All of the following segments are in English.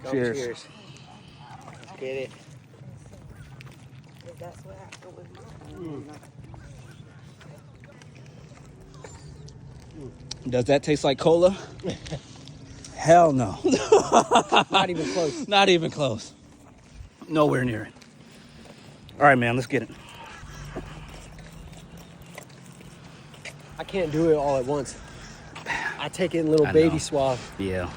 Go, Cheers. cheers. Let's get it. That's what happened with mine. Does that taste like cola? Hell no. Not even close. Not even close. Nowhere near it. All right, man, let's get it. I can't do it all at once. I take it in little I baby know. swab. Yeah.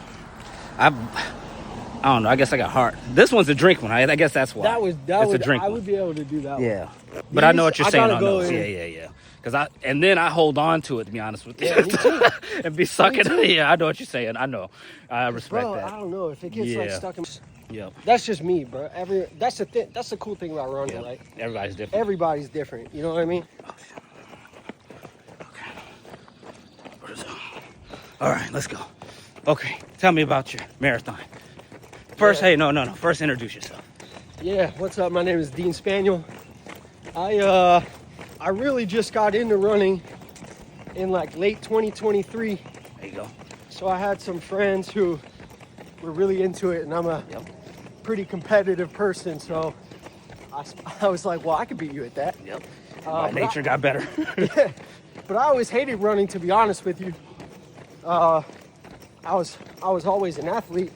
I don't know. I guess I got heart. This one's a drink one. I guess that's why. It's a drink I one. would be able to do that one. Yeah. But I know what you're saying gotta on go those. in. Yeah. Because then I hold on to it, to be honest with you. Yeah, me too. And be sucking. Yeah, I know what you're saying. I know. I respect Bro, that. I don't know if it gets like Yeah. stuck in. Yep. That's just me, bro. That's the thing. That's the cool thing about running, Yep. right? Everybody's different. Everybody's different. You know what I mean? Oh, shit. Okay. What is it? All right, let's go. Okay, tell me about your marathon. First, Yeah. hey, no. First, introduce yourself. Yeah. What's up? My name is Dean Spaniel. I really just got into running in like late 2023. There you go. So I had some friends who were really into it, and I'm a Yep. pretty competitive person. So I was like, well, I could beat you at that. Yep. Uh, My nature got better. But I always hated running, to be honest with you. I was always an athlete,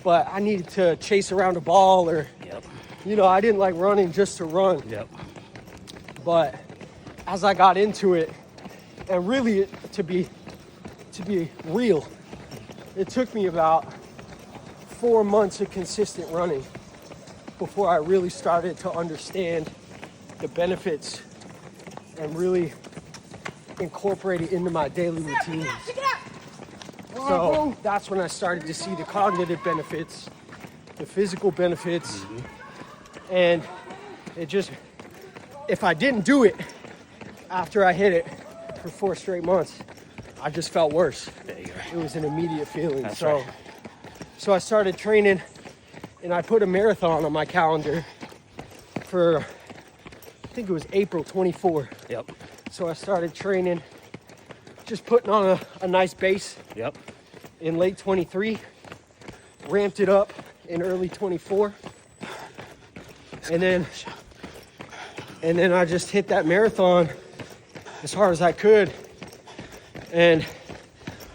but I needed to chase around a ball, or Yep. I didn't like running just to run. Yep. But as I got into it, and really to be real, it took me about 4 months of consistent running before I really started to understand the benefits and really incorporate it into my daily routines. So that's when I started to see the cognitive benefits, the physical benefits, and it just, if I didn't do it after I hit it for 4 straight months, I just felt worse. There you're right. It was an immediate feeling. That's so, right. so I started training, and I put a marathon on my calendar for, I think it was April 24. Yep. So I started training, just putting on a nice base Yep. in late 23, ramped it up in early 24, and then I just hit that marathon as hard as I could. And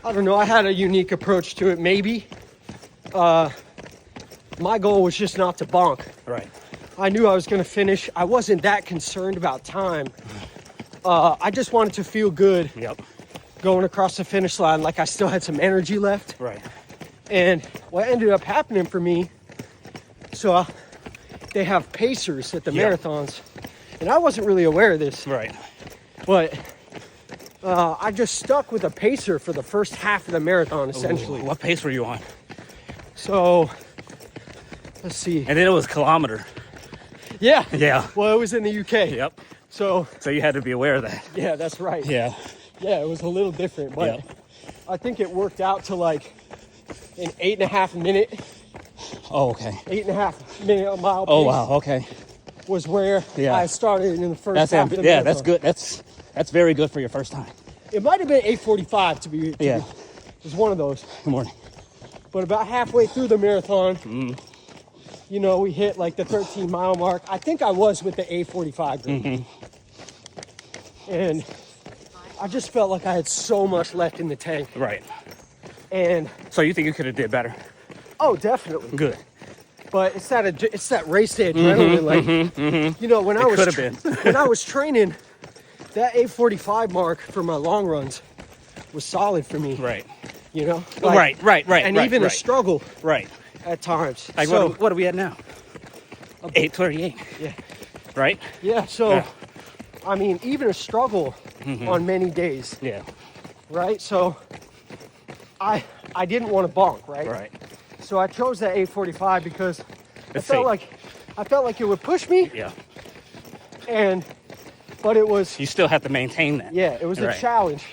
I don't know, I had a unique approach to it. Maybe my goal was just not to bonk. Right. I knew I was going to finish. I wasn't that concerned about time. I just wanted to feel good Yep. going across the finish line, like I still had some energy left. Right. And what ended up happening for me, so they have pacers at the Yeah. marathons, and I wasn't really aware of this, Right. but I just stuck with a pacer for the first half of the marathon, essentially. Ooh, what pace were you on? So, let's see. And then it was kilometer. Yeah. Yeah. Well, it was in the UK. Yep. So, So you had to be aware of that. yeah, that's right. Yeah. Yeah, it was a little different, but Yeah. I think it worked out to like an 8.5 minute, Oh, okay. 8.5 minute a mile Oh, pace wow. Okay. was where Yeah. I started in the first That's half of the yeah. marathon. That's good. That's very good for your first time. It might have been 8:45 to be. Yeah. It was one of those. Good morning. But about halfway through the marathon, we hit like the 13-mile mark. I think I was with the 8:45 group. And I just felt like I had so much left in the tank. Right. And So you think you could have did better? oh, definitely. Good. But it's that race day adrenaline. When I It was could have been. when I was training, that 8:45 mark for my long runs was solid for me. Right. Like, Right. And even a struggle Right. at times. Like So, what are we at now? 8:38. yeah. Right. Yeah, so, Yeah. I mean, even a struggle on many days, Yeah. right? So, I didn't want to bonk, right? Right. So I chose that 8:45 because I It's felt safe. like it would push me, Yeah. but it was, You still have to maintain that. yeah, it was a Right. challenge,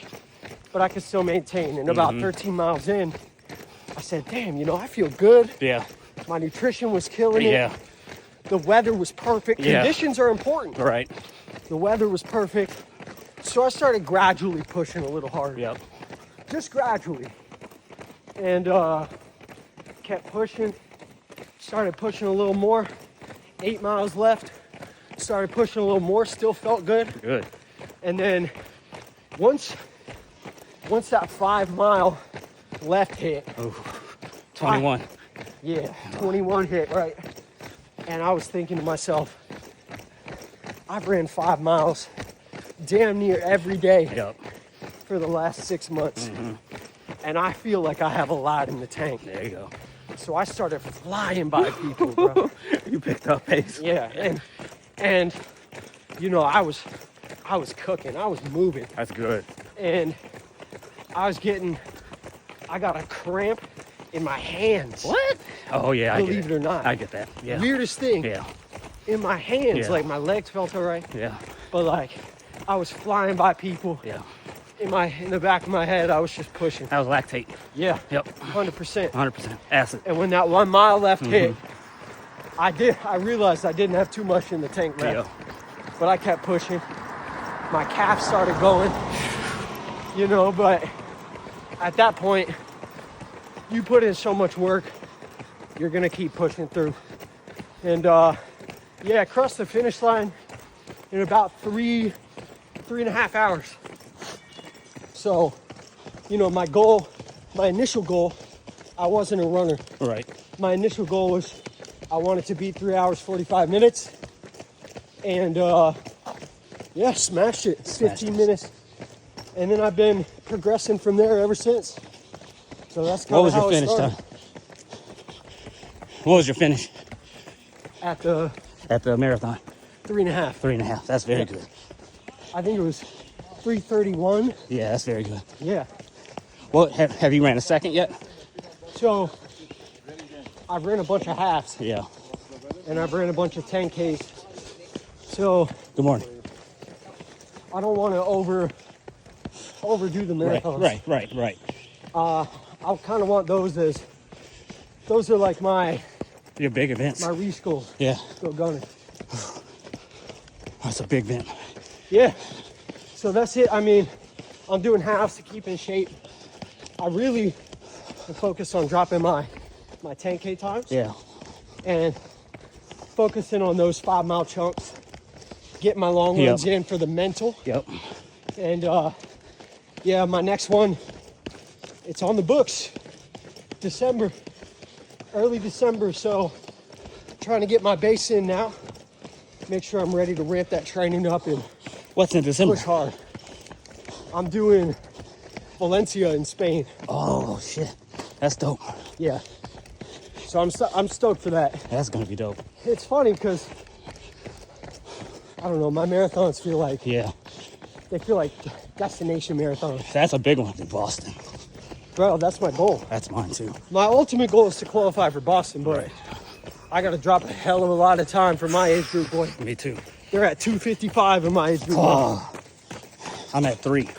but I could still maintain. And about 13 miles in, I said, damn, I feel good. Yeah. My nutrition was killing it. Yeah. The weather was perfect. Yeah. Conditions are important. Right. The weather was perfect. So I started gradually pushing a little harder. Yep. Just gradually. And kept pushing. Started pushing a little more. 8 miles left. Started pushing a little more. Still felt good. Good. And then once that 5 mile left hit. Oh, 21. Yeah, 21 hit, right. And I was thinking to myself, I've ran 5 miles damn near every day Yep. for the last 6 months. And I feel like I have a lot in the tank. There you go. So I started flying by people, bro. You picked up pace. Yeah, and you know, I was cooking, I was moving, That's good. and I got a cramp in my hands. What? Oh, yeah, I get Believe it or not. I get that. Yeah. Weirdest thing. Yeah. In my hands, Yeah. like my legs felt all right, Yeah. but like I was flying by people. Yeah. In the back of my head, I was just pushing. That was lactate. Yeah. Yep. 100%. 100%. Acid. And when that 1 mile left hit, I realized I didn't have too much in the tank left. Yeah. But I kept pushing. My calf started going, you know, but at that point, you put in so much work, you're gonna keep pushing through. And yeah, crossed the finish line in about 3.5 hours. So, you know, my initial goal, I wasn't a runner. Right. My initial goal was I wanted to beat 3 hours, 45 minutes. And yeah, smashed it. 15 minutes. And then I've been progressing from there ever since. So that's kind What was of how your it finish started. time? What was your finish At the at the marathon? 3.5. 3.5. That's very good. I think it was 3:31. Yeah, that's very good. Yeah. Well, have you ran a second yet? So I've ran a bunch of halves Yeah. and I've ran a bunch of 10Ks. So Good morning. I don't want to overdo the marathons. Right. I kind of want those are like my Your big events. reach goals. Yeah. Go gunning. That's a big event. Yeah. So that's it. I mean, I'm doing halves to keep in shape. I really am focused on dropping my 10K times. Yeah. And focusing on those 5 mile chunks. Getting my long runs in for the mental. Yep. And yeah, my next one, it's on the books. December. Early December. So trying to get my base in now. Make sure I'm ready to ramp that training up and What's in December? push hard. I'm doing Valencia in Spain. Oh shit, that's dope. Yeah. So I'm stoked for that. That's gonna be dope. It's funny because I don't know, my marathons feel like Yeah. they feel like destination marathons. That's a big one in Boston. Bro, that's my goal. That's mine too. My ultimate goal is to qualify for Boston, but Right. I got to drop a hell of a lot of time for my age group, boy. Me too. They're at 2:55 in my age group. Oh, I'm at 3.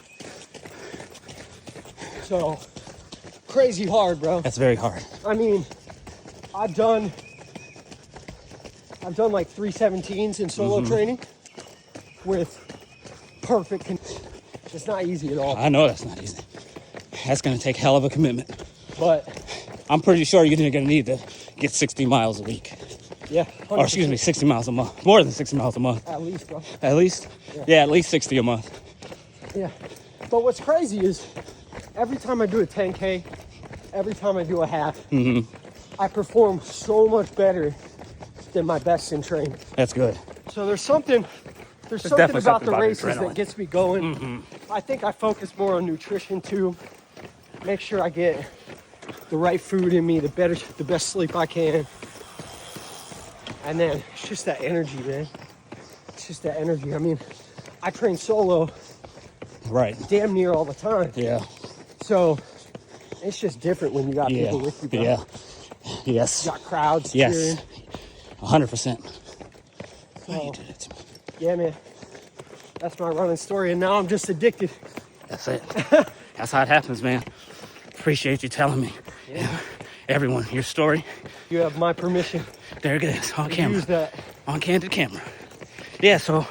So crazy hard, bro. That's very hard. I mean, I've done like 3:17s in solo training with perfect. It's not easy at all, I know that's not easy. That's gonna take hell of a commitment. but I'm pretty sure you're gonna need to get 60 miles a week. yeah. Or excuse me, 60 miles a month. More than 60 miles a month. At least, bro. At least? Yeah, at least 60 a month. Yeah. But what's crazy is every time I do a 10K, every time I do a half, I perform so much better than my best in training. That's good. So there's something definitely about something the about races adrenaline. that gets me going. I think I focus more on nutrition too. Make sure I get the right food in me, the best sleep I can. And then it's just that energy, man. It's just that energy. I mean, I train solo Right. damn near all the time. Yeah. So it's just different when you got Yeah. people with you, bro. Yeah. Yes. You got crowds Yes. cheering. 100%. So, You did it. yeah, man. That's my running story, and now I'm just addicted. That's it. That's how it happens, man. Appreciate you telling me. Yeah. Everyone, your story. You have my permission There it is on to camera. use that. On candid camera. Yeah, so